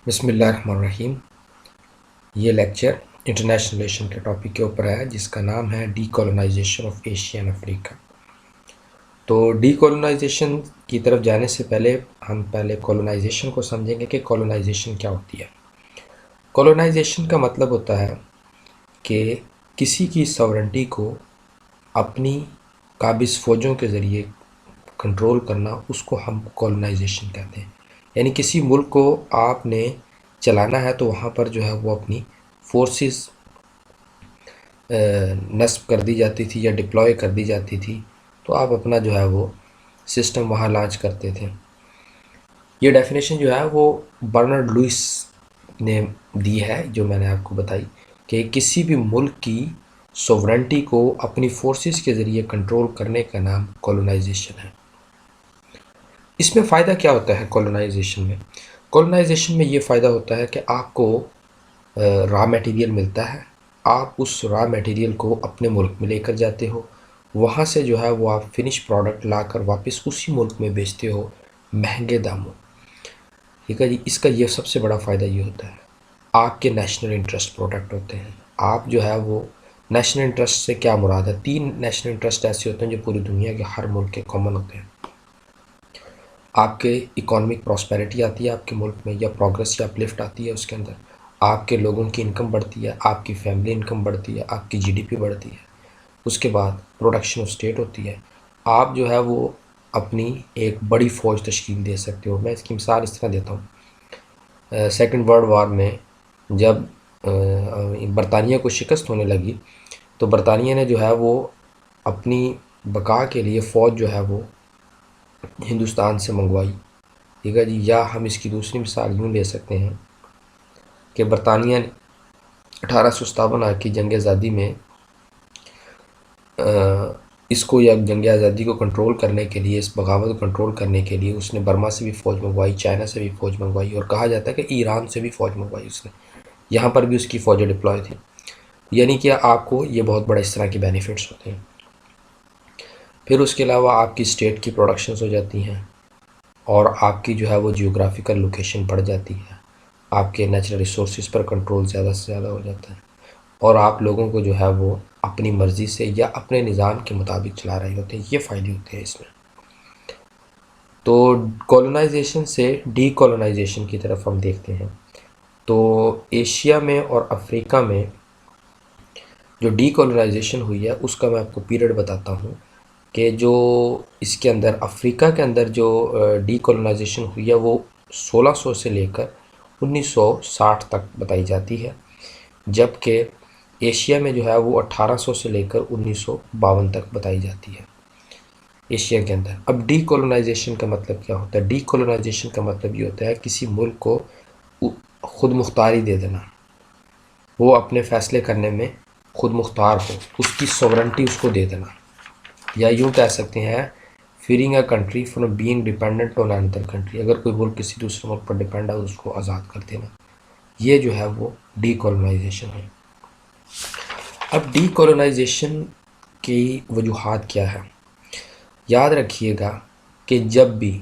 بسم اللہ الرحمن الرحیم۔ یہ لیکچر انٹرنیشنل ریلیشن کے ٹاپک کے اوپر ہے جس کا نام ہے decolonization of Asia and Africa. تو ڈی کولونائزیشن کی طرف جانے سے پہلے ہم کولونائزیشن کو سمجھیں گے کہ کولونائزیشن کیا ہوتی ہے۔ کولونائزیشن کا مطلب ہوتا ہے کہ کسی کی ساورنٹی کو اپنی قابض فوجوں کے ذریعے کنٹرول کرنا، اس کو ہم کولونائزیشن کہتے ہیں۔ یعنی کسی ملک کو آپ نے چلانا ہے تو وہاں پر جو ہے وہ اپنی فورسز نصب کر دی جاتی تھی یا ڈپلوائے کر دی جاتی تھی، تو آپ اپنا جو ہے وہ سسٹم وہاں لانچ کرتے تھے۔ یہ ڈیفینیشن جو ہے وہ برنارڈ لوئس نے دی ہے، جو میں نے آپ کو بتائی کہ کسی بھی ملک کی سوورنٹی کو اپنی فورسز کے ذریعے کنٹرول کرنے کا نام کولونائزیشن ہے۔ اس میں فائدہ کیا ہوتا ہے کولونائزیشن میں؟ کولونائزیشن میں یہ فائدہ ہوتا ہے کہ آپ کو را میٹیریل ملتا ہے، آپ اس را میٹیریل کو اپنے ملک میں لے کر جاتے ہو، وہاں سے جو ہے وہ آپ فنش پروڈکٹ لا کر واپس اسی ملک میں بیچتے ہو مہنگے داموں۔ ٹھیک ہے جی، اس کا یہ سب سے بڑا فائدہ یہ ہوتا ہے، آپ کے نیشنل انٹرسٹ پروٹیکٹ ہوتے ہیں۔ آپ جو ہے وہ نیشنل انٹرسٹ سے کیا مراد ہے؟ 3 نیشنل انٹرسٹ ایسے ہوتے ہیں جو پوری دنیا کے ہر ملک کے کامن ہوتے ہیں۔ آپ کے اکانومک پراسپیرٹی آتی ہے آپ کے ملک میں، یا پروگرس یا اپلفٹ آتی ہے اس کے اندر، آپ کے لوگوں کی انکم بڑھتی ہے، آپ کی فیملی انکم بڑھتی ہے، آپ کی GDP بڑھتی ہے۔ اس کے بعد پروڈکشن آف اسٹیٹ ہوتی ہے، آپ جو ہے وہ اپنی ایک بڑی فوج تشکیل دے سکتے ہو۔ میں اس کی مثال اس طرح دیتا ہوں، سیکنڈ ورلڈ وار میں جب برطانیہ کو شکست ہونے لگی تو برطانیہ نے جو ہے وہ اپنی بقا کے لیے فوج جو ہے وہ ہندوستان سے منگوائی۔ ٹھیک ہے جی، یا ہم اس کی دوسری مثال یوں لے سکتے ہیں کہ برطانیہ نے 1857 کی جنگ آزادی میں اس کو یا جنگ آزادی کو کنٹرول کرنے کے لیے، اس بغاوت کو کنٹرول کرنے کے لیے اس نے برما سے بھی فوج منگوائی، چائنا سے بھی فوج منگوائی، اور کہا جاتا ہے کہ ایران سے بھی فوج منگوائی اس نے، یہاں پر بھی اس کی فوجیں ڈپلوائے تھیں۔ یعنی کہ آپ کو یہ بہت بڑا اس طرح کی بینیفٹس ہوتے ہیں۔ پھر اس کے علاوہ آپ کی اسٹیٹ کی پروڈکشنز ہو جاتی ہیں، اور آپ کی جو ہے وہ جیوگرافیکل لوکیشن بڑھ جاتی ہے، آپ کے نیچرل ریسورسز پر کنٹرول زیادہ سے زیادہ ہو جاتا ہے، اور آپ لوگوں کو جو ہے وہ اپنی مرضی سے یا اپنے نظام کے مطابق چلا رہے ہوتے ہیں۔ یہ فائدے ہوتے ہیں اس میں۔ تو کولونائزیشن سے ڈی کولونائزیشن کی طرف ہم دیکھتے ہیں، تو ایشیا میں اور افریقہ میں جو ڈی کولونائزیشن ہوئی ہے اس کا میں آپ کو پیریڈ بتاتا ہوں کہ جو اس کے اندر افریقہ کے اندر جو ڈی کولونائزیشن ہوئی ہے وہ 1600 سے لے کر 1960 تک بتائی جاتی ہے، جبکہ ایشیا میں جو ہے وہ 1800 سے لے کر 1952 تک بتائی جاتی ہے ایشیا کے اندر۔ اب ڈی کولونائزیشن کا مطلب کیا ہوتا ہے؟ ڈی کولونائزیشن کا مطلب یہ ہوتا ہے کسی ملک کو خود مختاری دے دینا، وہ اپنے فیصلے کرنے میں خود مختار ہو، اس کی سوورنٹی اس کو دے دینا، یا یوں کہہ سکتے ہیں freeing a country from being dependent on other country. اگر کوئی ملک کسی دوسرے ملک پر ڈیپینڈ ہے اس کو آزاد کر دینا، یہ جو ہے وہ ڈی کولونائزیشن ہے۔ اب ڈی کولونائزیشن کی وجوہات کیا ہے؟ یاد رکھیے گا کہ جب بھی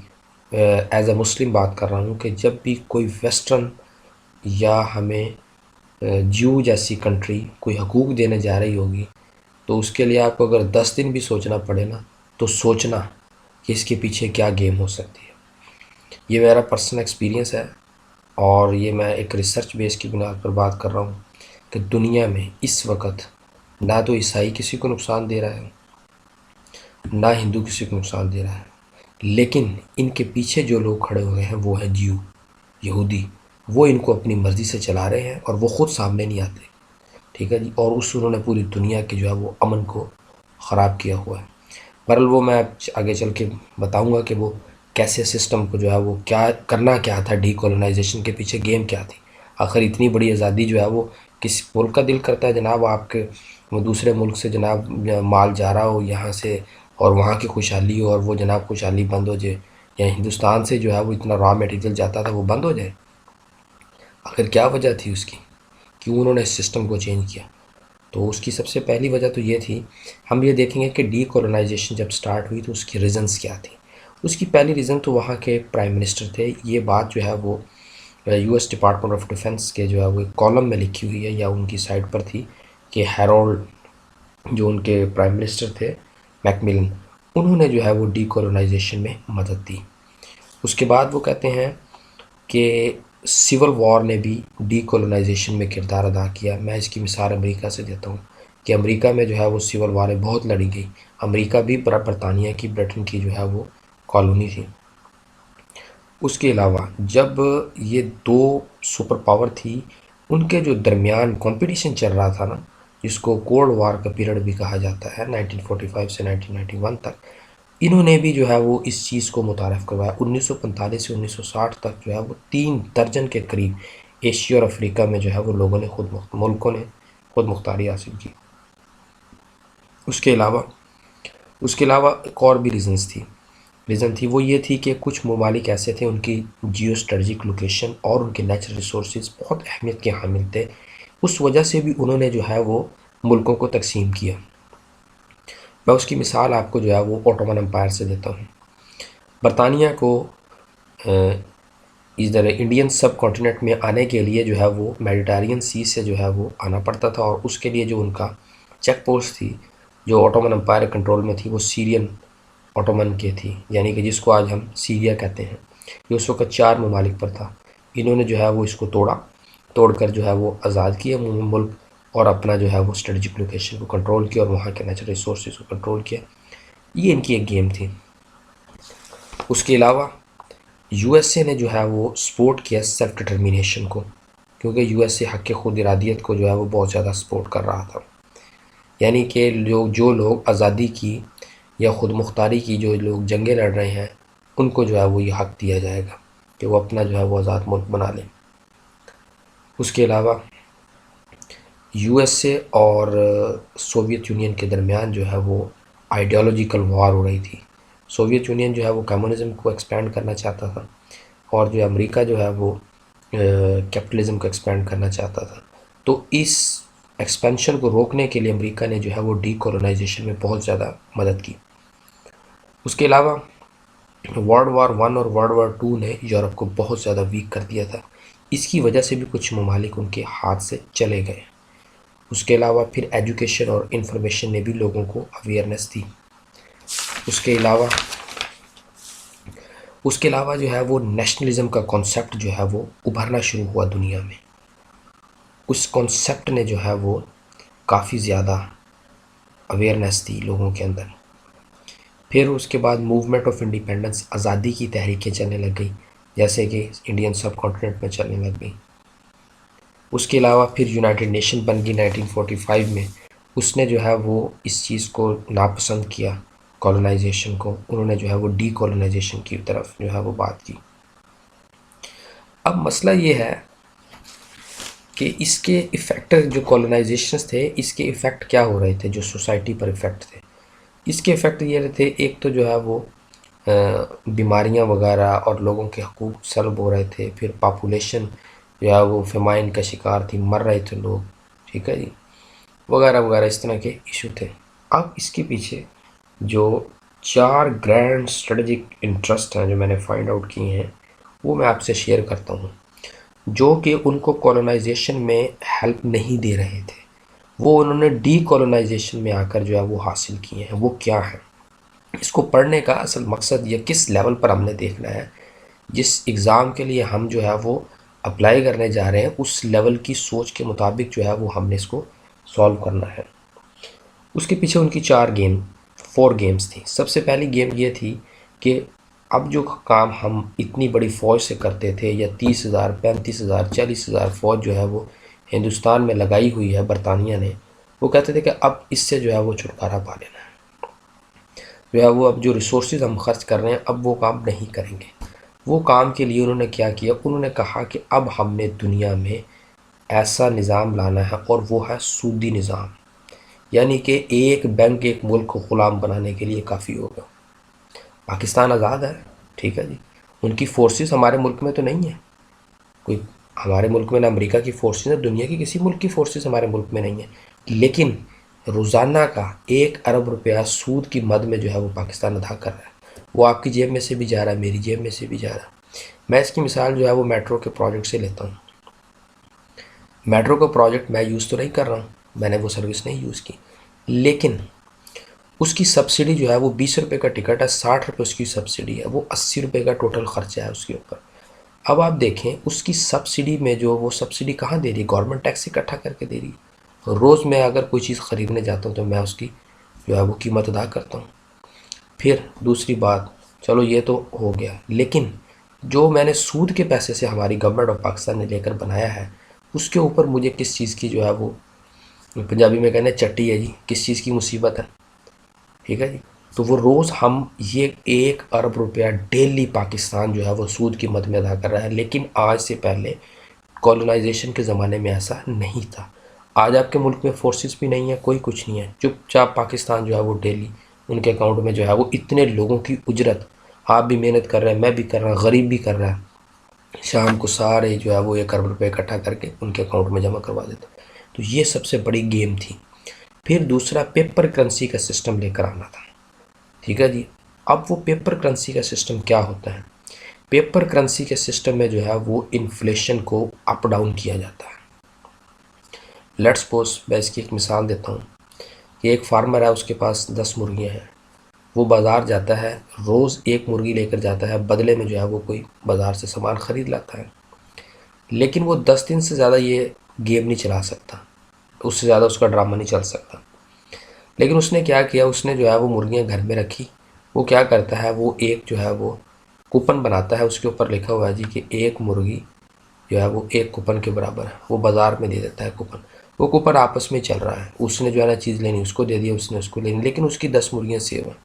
ایز اے مسلم بات کر رہا ہوں کہ جب بھی کوئی ویسٹرن یا ہمیں جیو جیسی کنٹری کوئی حقوق دینے جا رہی ہوگی تو اس کے لیے آپ کو اگر 10 دن بھی سوچنا پڑے نا تو سوچنا کہ اس کے پیچھے کیا گیم ہو سکتی ہے۔ یہ میرا پرسنل ایکسپیرینس ہے، اور یہ میں ایک ریسرچ بیس کی بنیاد پر بات کر رہا ہوں کہ دنیا میں اس وقت نہ تو عیسائی کسی کو نقصان دے رہا ہے، نہ ہندو کسی کو نقصان دے رہا ہے، لیکن ان کے پیچھے جو لوگ کھڑے ہوئے ہیں وہ ہیں جیو، یہودی۔ وہ ان کو اپنی مرضی سے چلا رہے ہیں اور وہ خود سامنے نہیں آتے۔ ٹھیک ہے جی، اور انہوں نے پوری دنیا کے جو ہے وہ امن کو خراب کیا ہوا ہے۔ بہرحال وہ میں آگے چل کے بتاؤں گا کہ وہ کیسے سسٹم کو جو ہے وہ کیا کرنا کیا تھا، ڈی کولونائزیشن کے پیچھے گیم کیا تھی۔ آخر اتنی بڑی آزادی جو ہے وہ کس ملک کا دل کرتا ہے جناب آپ کے وہ دوسرے ملک سے جناب مال جا رہا ہو یہاں سے، اور وہاں کی خوشحالی ہو، اور وہ جناب خوشحالی بند ہو جائے، یا ہندوستان سے جو ہے وہ اتنا را میٹیریل جاتا تھا وہ بند ہو جائے؟ آخر کیا وجہ تھی اس کی، کیوں انہوں نے اس سسٹم کو چینج کیا؟ تو اس کی سب سے پہلی وجہ تو یہ تھی، ہم یہ دیکھیں گے کہ ڈی کولونائزیشن جب سٹارٹ ہوئی تو اس کی ریزنز کیا تھی۔ اس کی پہلی ریزن تو وہاں کے پرائم منسٹر تھے۔ یہ بات جو ہے وہ U S department of defence کے جو ہے وہ ایک کالم میں لکھی ہوئی ہے یا ان کی سائٹ پر تھی کہ ہیرولڈ جو ان کے پرائم منسٹر تھے میک ملن، انہوں نے جو ہے وہ ڈی کولونائزیشن میں مدد دی۔ اس کے بعد وہ کہتے ہیں کہ سول وار نے بھی ڈی کولونائزیشن میں کردار ادا کیا۔ میں اس کی مثال امریکہ سے دیتا ہوں کہ امریکہ میں جو ہے وہ سول واریں بہت لڑی گئی۔ امریکہ بھی برطانیہ کی، برٹن کی جو ہے وہ کالونی تھی۔ اس کے علاوہ جب یہ دو سپر پاور تھی، ان کے جو درمیان کمپٹیشن چل رہا تھا نا، جس کو کولڈ وار کا پیریڈ بھی کہا جاتا ہے 1945 سے 1991 تک، انہوں نے بھی جو ہے وہ اس چیز کو متعارف کروایا۔ 1945 سے 1960 تک جو ہے وہ 3 درجن کے قریب ایشیا اور افریقہ میں جو ہے وہ ملکوں نے خود مختاری حاصل کی۔ اس کے علاوہ ایک اور بھی ریزن تھی، وہ یہ تھی کہ کچھ ممالک ایسے تھے، ان کی جیو اسٹریٹجک لوکیشن اور ان کے نیچرل ریسورسز بہت اہمیت کے حامل تھے، اس وجہ سے بھی انہوں نے جو ہے وہ ملکوں کو تقسیم کیا۔ میں اس کی مثال آپ کو جو ہے وہ اوٹومن امپائر سے دیتا ہوں۔ برطانیہ کو ادھر انڈین سب کانٹیننٹ میں آنے کے لیے جو ہے وہ میڈیٹرینین سی سے جو ہے وہ آنا پڑتا تھا، اور اس کے لیے جو ان کا چیک پوسٹ تھی جو اوٹومن امپائر کنٹرول میں تھی، وہ سیرین اوٹومن کے تھی، یعنی کہ جس کو آج ہم سیریا کہتے ہیں۔ یہ اس وقت 4 ممالک پر تھا۔ انہوں نے جو ہے وہ اس کو توڑ کر جو ہے وہ آزاد کیا ملک، اور اپنا جو ہے وہ اسٹریٹجک لوکیشن کو کنٹرول کیا اور وہاں کے نیچرل ریسورسز کو کنٹرول کیا۔ یہ ان کی ایک گیم تھی۔ اس کے علاوہ یو ایس اے نے جو ہے وہ سپورٹ کیا سیلف ڈٹرمینیشن کو، کیونکہ یو ایس اے حق خود ارادیت کو جو ہے وہ بہت زیادہ سپورٹ کر رہا تھا، یعنی کہ جو لوگ آزادی کی یا خود مختاری کی جو لوگ جنگیں لڑ رہے ہیں، ان کو جو ہے وہ یہ حق دیا جائے گا کہ وہ اپنا جو ہے وہ آزاد ملک بنا لیں۔ اس کے علاوہ یو ایس اے اور سوویت یونین کے درمیان جو ہے وہ آئیڈیالوجیکل وار ہو رہی تھی۔ سوویت یونین جو ہے وہ کمیونزم کو ایکسپینڈ کرنا چاہتا تھا، اور جو امریکہ جو ہے وہ کیپٹلزم کو ایکسپینڈ کرنا چاہتا تھا۔ تو اس ایکسپینشن کو روکنے کے لیے امریکہ نے جو ہے وہ ڈی کولونائزیشن میں بہت زیادہ مدد کی۔ اس کے علاوہ ورلڈ وار 1 اور ورلڈ وار 2 نے یورپ کو بہت زیادہ ویک کر دیا تھا، اس کی وجہ سے بھی کچھ ممالک ان کے ہاتھ سے چلے گئے۔ اس کے علاوہ پھر ایجوکیشن اور انفارمیشن نے بھی لوگوں کو اویئرنیس دی۔ اس کے علاوہ جو ہے وہ نیشنلزم کا کانسیپٹ جو ہے وہ ابھرنا شروع ہوا دنیا میں۔ اس کانسیپٹ نے جو ہے وہ کافی زیادہ اویئرنیس دی لوگوں کے اندر۔ پھر اس کے بعد موومنٹ آف انڈیپینڈنس، آزادی کی تحریکیں چلنے لگ گئی، جیسے کہ انڈین سب کانٹیننٹ میں چلنے لگ گئی۔ اس کے علاوہ پھر یونائٹڈ نیشن بن گئی 1945 میں۔ اس نے جو ہے وہ اس چیز کو ناپسند کیا، کولونائزیشن کو، انہوں نے جو ہے وہ ڈی کولونائزیشن کی طرف جو ہے وہ بات کی۔ اب مسئلہ یہ ہے کہ اس کے ایفیکٹ جو کولونائزیشنز تھے، اس کے ایفیکٹ کیا ہو رہے تھے جو سوسائٹی پر ایفیکٹ تھے؟ اس کے ایفیکٹ یہ تھے، ایک تو جو ہے وہ بیماریاں وغیرہ اور لوگوں کے حقوق سلب ہو رہے تھے، پھر پاپولیشن جو ہے وہ فیمائن کا شکار تھی، مر رہے تھے لوگ، ٹھیک ہے جی، وغیرہ وغیرہ اس طرح کے ایشو تھے۔ اب اس کے پیچھے جو 4 گرینڈ اسٹریٹجک انٹرسٹ ہیں جو میں نے فائنڈ آؤٹ کیے ہیں، وہ میں آپ سے شیئر کرتا ہوں، جو کہ ان کو کولونائزیشن میں ہیلپ نہیں دے رہے تھے، وہ انہوں نے ڈی کولونائزیشن میں آ کر جو ہے وہ حاصل کیے ہیں۔ وہ کیا ہیں؟ اس کو پڑھنے کا اصل مقصد یہ کس لیول پر ہم نے دیکھنا ہے، جس ایگزام کے لیے ہم جو ہے وہ اپلائی کرنے جا رہے ہیں، اس لیول کی سوچ کے مطابق جو ہے وہ ہم نے اس کو سولو کرنا ہے۔ اس کے پیچھے ان کی 4 گیمز تھیں۔ سب سے پہلی گیم یہ تھی کہ اب جو کام ہم اتنی بڑی فوج سے کرتے تھے، یا 30,000 35,000 40,000 فوج جو ہے وہ ہندوستان میں لگائی ہوئی ہے برطانیہ نے، وہ کہتے تھے کہ اب اس سے جو ہے وہ چھٹکارا پا لینا ہے، جو ہے وہ اب جو ریسورسز ہم خرچ کر رہے ہیں اب وہ کام نہیں کریں گے۔ وہ کام کے لیے انہوں نے کیا کیا؟ انہوں نے کہا کہ اب ہم نے دنیا میں ایسا نظام لانا ہے، اور وہ ہے سودی نظام، یعنی کہ ایک بینک ایک ملک کو غلام بنانے کے لیے کافی ہوگا۔ پاکستان آزاد ہے، ٹھیک ہے جی، ان کی فورسز ہمارے ملک میں تو نہیں ہے، کوئی ہمارے ملک میں نہ امریکہ کی فورسز ہیں، دنیا کی کسی ملک کی فورسز ہمارے ملک میں نہیں ہیں، لیکن روزانہ کا 1 ارب روپیہ سود کی مد میں جو ہے وہ پاکستان ادا کر رہا ہے۔ وہ آپ کی جیب میں سے بھی جا رہا ہے، میری جیب میں سے بھی جا رہا ہے۔ میں اس کی مثال جو ہے وہ میٹرو کے پروجیکٹ سے لیتا ہوں. میٹرو کا پروجیکٹ میں یوز تو نہیں کر رہا ہوں, میں نے وہ سروس نہیں یوز کی, لیکن اس کی سبسڈی جو ہے وہ 20 روپے کا ٹکٹ ہے, 60 روپے اس کی سبسڈی ہے, وہ 80 روپے کا ٹوٹل خرچہ ہے اس کے اوپر. اب آپ دیکھیں اس کی سبسڈی میں جو وہ سبسڈی کہاں دے رہی ہے, گورنمنٹ ٹیکس اکٹھا کر کے دے رہی ہے. روز میں اگر کوئی چیز خریدنے جاتا ہوں تو میں اس کی جو ہے وہ قیمت ادا کرتا ہوں. پھر دوسری بات, چلو یہ تو ہو گیا, لیکن جو میں نے سود کے پیسے سے ہماری گورنمنٹ آف پاکستان نے لے کر بنایا ہے, اس کے اوپر مجھے کس چیز کی جو ہے وہ پنجابی میں کہنا چٹی ہے جی, کس چیز کی مصیبت ہے. ٹھیک ہے جی. تو وہ روز ہم یہ 1 ارب روپیہ ڈیلی پاکستان جو ہے وہ سود کی مد میں ادا کر رہا ہے, لیکن آج سے پہلے کالونائزیشن کے زمانے میں ایسا نہیں تھا. آج آپ کے ملک میں فورسز بھی نہیں ہے, کوئی کچھ نہیں ہے, چپ چاپ پاکستان جو ہے وہ ڈیلی ان کے اکاؤنٹ میں جو ہے وہ اتنے لوگوں کی اجرت, آپ بھی محنت کر رہے ہیں, میں بھی کر رہا ہوں, غریب بھی کر رہا ہے, شام کو سارے جو ہے وہ 1 ارب روپے اکٹھا کر کے ان کے اکاؤنٹ میں جمع کروا دیتے. تو یہ سب سے بڑی گیم تھی. پھر دوسرا پیپر کرنسی کا سسٹم لے کر آنا تھا. ٹھیک ہے جی. اب وہ پیپر کرنسی کا سسٹم کیا ہوتا ہے, پیپر کرنسی کے سسٹم میں جو ہے وہ انفلیشن کو اپ ڈاؤن کیا جاتا ہے. لیٹس سپوز میں اس کی ایک مثال دیتا ہوں کہ ایک فارمر ہے, اس کے پاس 10 مرغیاں ہیں, وہ بازار جاتا ہے, روز ایک مرغی لے کر جاتا ہے, بدلے میں جو ہے وہ کوئی بازار سے سامان خرید لاتا ہے, لیکن وہ 10 دن سے زیادہ یہ گیم نہیں چلا سکتا, اس سے زیادہ اس کا ڈرامہ نہیں چل سکتا. لیکن اس نے کیا کیا, اس نے جو ہے وہ مرغیاں گھر میں رکھی. وہ کیا کرتا ہے, وہ ایک جو ہے وہ کوپن بناتا ہے, اس کے اوپر لکھا ہوا ہے جی کہ ایک مرغی جو ہے وہ 1 کوپن کے برابر ہے, وہ بازار میں دے دیتا ہے کوپن. وہ کوپن آپس میں چل رہا ہے, اس نے جو ہے نا چیز لینی اس کو دے دیا, اس نے اس کو لینی, لیکن اس کی 10 مرغیاں سیو ہیں,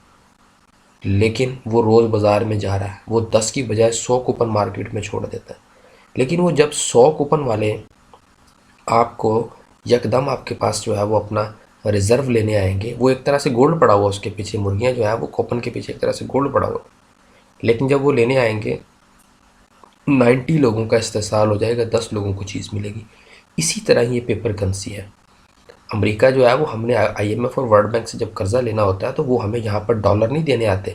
لیکن وہ روز بازار میں جا رہا ہے, وہ 10 کی بجائے 100 کوپن مارکیٹ میں چھوڑ دیتا ہے. لیکن وہ جب 100 کوپن والے آپ کو یکدم آپ کے پاس جو ہے وہ اپنا ریزرو لینے آئیں گے, وہ ایک طرح سے گولڈ پڑا ہوا اس کے پیچھے, مرغیاں جو ہے وہ کوپن کے پیچھے ایک طرح سے گولڈ پڑا ہوا, لیکن جب وہ لینے آئیں گے 90 لوگوں کا استحصال ہو جائے گا, 10 لوگوں کو چیز ملے گی. اسی طرح یہ پیپر کرنسی ہے. امریکہ جو ہے وہ ہم نے IMF اور ورلڈ بینک سے جب قرضہ لینا ہوتا ہے تو وہ ہمیں یہاں پر ڈالر نہیں دینے آتے,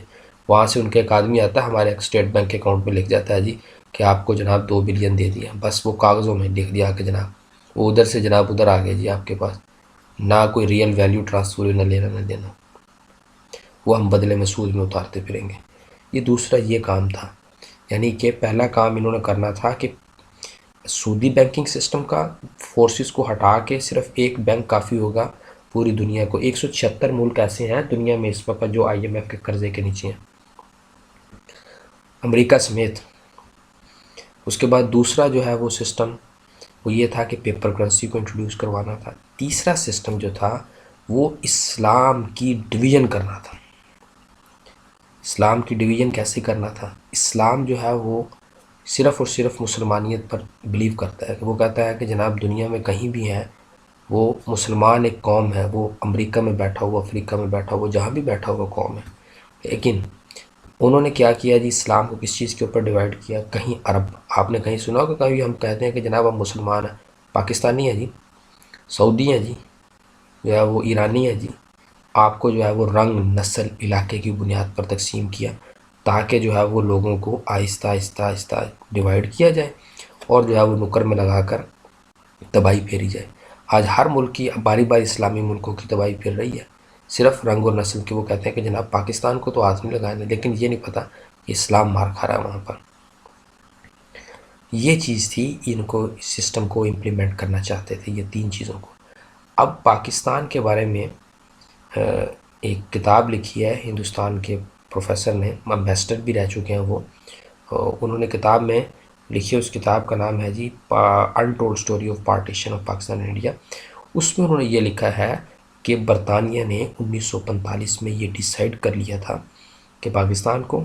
وہاں سے ان کے ایک آدمی آتا ہے, ہمارے اسٹیٹ بینک کے اکاؤنٹ میں لکھ جاتا ہے جی کہ آپ کو جناب 2 بلین دے دیا, بس وہ کاغذوں میں لکھ دیا کہ جناب وہ ادھر سے جناب ادھر آ گئے جی آپ کے پاس, نہ کوئی ریئل ویلیو ٹرانسفر, نہ لینا نہ دینا, وہ ہم بدلے میں سود میں اتارتے پھریں گے. یہ دوسرا یہ کام تھا, یعنی کہ پہلا کام انہوں نے کرنا تھا کہ سودی بینکنگ سسٹم کا فورسز کو ہٹا کے صرف ایک بینک کافی ہوگا پوری دنیا کو. 176 ملک ایسے ہیں دنیا میں اس وقت جو IMF کے قرضے کے نیچے ہیں, امریکہ سمیت. اس کے بعد دوسرا جو ہے وہ سسٹم وہ یہ تھا کہ پیپر کرنسی کو انٹروڈیوس کروانا تھا. تیسرا سسٹم جو تھا وہ اسلام کی ڈویژن کرنا تھا. اسلام کی ڈویژن کیسے کرنا تھا, اسلام جو ہے وہ صرف اور صرف مسلمانیت پر بلیو کرتا ہے, کہ وہ کہتا ہے کہ جناب دنیا میں کہیں بھی ہیں وہ مسلمان ایک قوم ہے, وہ امریکہ میں بیٹھا ہوا, افریقہ میں بیٹھا ہوا, جہاں بھی بیٹھا ہوا قوم ہے. لیکن انہوں نے کیا کیا جی, اسلام کو کس چیز کے اوپر ڈیوائیڈ کیا, کہیں عرب, آپ نے کہیں سنا ہوگا کبھی ہم کہتے ہیں کہ جناب ہم مسلمان ہیں, پاکستانی ہیں جی, سعودی ہیں جی, جو ہے وہ ایرانی ہے جی, آپ کو جو ہے وہ رنگ, نسل, علاقے کی بنیاد پر تقسیم کیا تاکہ جو ہے وہ لوگوں کو آہستہ آہستہ آہستہ ڈیوائیڈ کیا جائے اور جو ہے وہ نکر میں لگا کر تباہی پھیری جائے. آج ہر ملک کی باری باری اسلامی ملکوں کی تباہی پھیر رہی ہے, صرف رنگ اور نسل کی. وہ کہتے ہیں کہ جناب پاکستان کو تو ہاتھ نہیں لگانے, لیکن یہ نہیں پتہ کہ اسلام مار کھا رہا ہے وہاں پر. یہ چیز تھی, ان کو سسٹم کو امپلیمنٹ کرنا چاہتے تھے, یہ 3 چیزوں کو. اب پاکستان کے بارے میں ایک کتاب لکھی ہے ہندوستان کے پروفیسر نے, امبیسڈر بھی رہ چکے ہیں وہ, انہوں نے کتاب میں لکھی ہے, اس کتاب کا نام ہے the untold story of partition of Pakistan and India. اس میں انہوں نے یہ لکھا ہے کہ برطانیہ نے 1945 میں یہ ڈیسائیڈ کر لیا تھا کہ پاکستان کو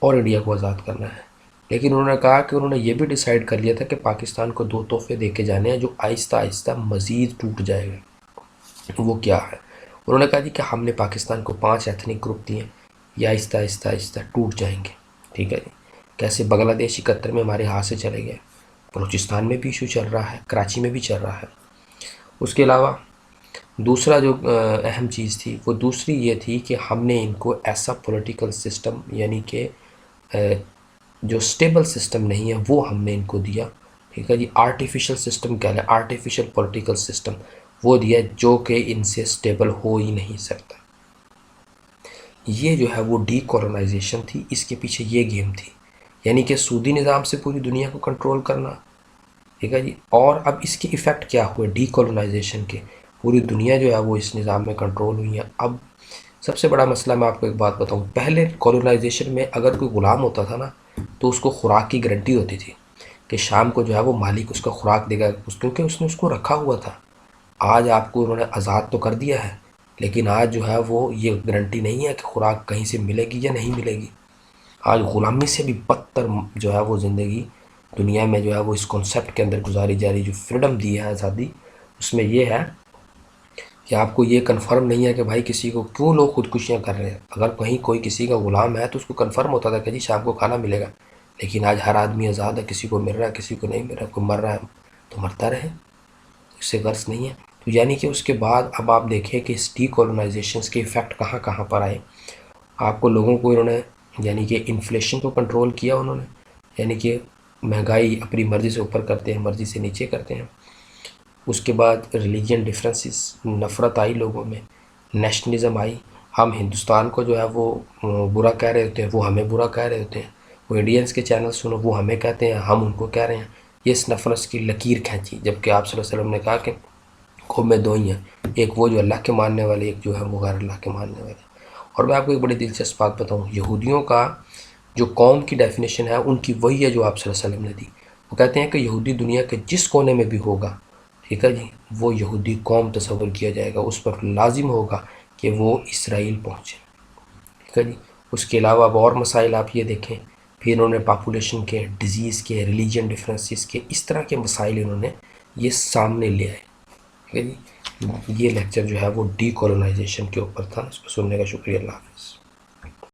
اور انڈیا کو آزاد کرنا ہے, لیکن انہوں نے کہا کہ انہوں نے یہ بھی ڈیسائیڈ کر لیا تھا کہ پاکستان کو 2 تحفے دے کے جانے ہیں جو آہستہ آہستہ مزید ٹوٹ جائے گا. وہ کیا ہے, انہوں نے کہا جی کہ ہم نے پاکستان کو 5 ایتھنک گروپ دیے, یہ آہستہ آہستہ آہستہ ٹوٹ جائیں گے. ٹھیک ہے جی, کیسے بنگلہ دیش 71 میں ہمارے ہاتھ سے چلے گئے, بلوچستان میں بھی ایشو چل رہا ہے, کراچی میں بھی چل رہا ہے. اس کے علاوہ دوسرا جو اہم چیز تھی وہ دوسری یہ تھی کہ ہم نے ان کو ایسا پولیٹیکل سسٹم, یعنی کہ جو سٹیبل سسٹم نہیں ہے وہ ہم نے ان کو دیا، ٹھیک ہے جی۔ آرٹیفیشل سسٹم کیا ہے؟ آرٹیفیشل پولیٹیکل سسٹم وہ دیا جو کہ ان سے سٹیبل ہو ہی نہیں سکتا۔ یہ جو ہے وہ ڈی کولونائزیشن تھی، اس کے پیچھے یہ گیم تھی، یعنی کہ سودی نظام سے پوری دنیا کو کنٹرول کرنا، ٹھیک ہے جی۔ اور اب اس کے ایفیکٹ کیا ہوئے ڈی کولونائزیشن کے؟ پوری دنیا جو ہے وہ اس نظام میں کنٹرول ہوئی ہے۔ اب سب سے بڑا مسئلہ میں آپ کو ایک بات بتاؤں، پہلے کولونائزیشن میں اگر کوئی غلام ہوتا تھا نا تو اس کو خوراک کی گارنٹی ہوتی تھی کہ شام کو جو ہے وہ مالک اس کا خوراک دے گا، کیونکہ اس نے اس کو رکھا ہوا تھا۔ آج آپ کو انہوں نے آزاد تو کر دیا ہے، لیکن آج جو ہے وہ یہ گارنٹی نہیں ہے کہ خوراک کہیں سے ملے گی یا نہیں ملے گی۔ آج غلامی سے بھی بدتر جو ہے وہ زندگی دنیا میں جو ہے وہ اس کانسیپٹ کے اندر گزاری جا رہی، جو فریڈم دی ہے آزادی، اس میں یہ ہے کہ آپ کو یہ کنفرم نہیں ہے کہ بھائی کسی کو کیوں لوگ خودکشیاں کر رہے ہیں۔ اگر کہیں کوئی کسی کا غلام ہے تو اس کو کنفرم ہوتا تھا کہ جی شام کو کھانا ملے گا، لیکن آج ہر آدمی آزاد ہے، کسی کو مل رہا ہے کسی کو نہیں مل رہا، کوئی مر رہا ہے تو مرتا رہے، اس سے غرض نہیں ہے۔ تو یعنی کہ اس کے بعد اب آپ دیکھیں کہ اس ڈی کولونائزیشنس کے ایفیکٹ کہاں کہاں پر آئے۔ آپ کو لوگوں کو انہوں نے یعنی کہ انفلیشن کو کنٹرول کیا انہوں نے، یعنی کہ مہنگائی اپنی مرضی سے اوپر کرتے ہیں، مرضی سے نیچے کرتے ہیں۔ اس کے بعد ریلیجین ڈفرینسز، نفرت آئی لوگوں میں، نیشنلزم آئی، ہم ہندوستان کو جو ہے وہ برا کہہ رہے ہوتے ہیں، وہ ہمیں برا کہہ رہے ہوتے ہیں، وہ انڈینس کے چینل سنو وہ ہمیں کہتے ہیں، ہم ان کو کہہ رہے ہیں۔ یہ اس نفرت کی لکیر کھینچی، جبکہ آپ صلی اللہ علیہ وسلم نے کہا کہ قومیں دو ہی ہیں، ایک وہ جو اللہ کے ماننے والے، ایک جو ہے وہ غیر اللہ کے ماننے والے۔ اور میں آپ کو ایک بڑی دلچسپ بات بتاؤں، یہودیوں کا جو قوم کی ڈیفینیشن ہے ان کی وہی ہے جو آپ صلی اللہ علیہ وسلم نے دی۔ وہ کہتے ہیں کہ یہودی دنیا کے جس کونے میں بھی ہوگا، ٹھیک ہے جی، وہ یہودی قوم تصور کیا جائے گا، اس پر لازم ہوگا کہ وہ اسرائیل پہنچے، ٹھیک ہے جی۔ اس کے علاوہ اب اور مسائل آپ یہ دیکھیں، پھر انہوں نے پاپولیشن کے، ڈیزیز کے، ریلیجن ڈفرینسز کے، اس طرح کے مسائل انہوں نے یہ سامنے لے آئے، ٹھیک ہے جی۔ یہ لیکچر جو ہے وہ ڈی کولونائزیشن کے اوپر تھا۔ اس کو سننے کا شکریہ، اللہ حافظ۔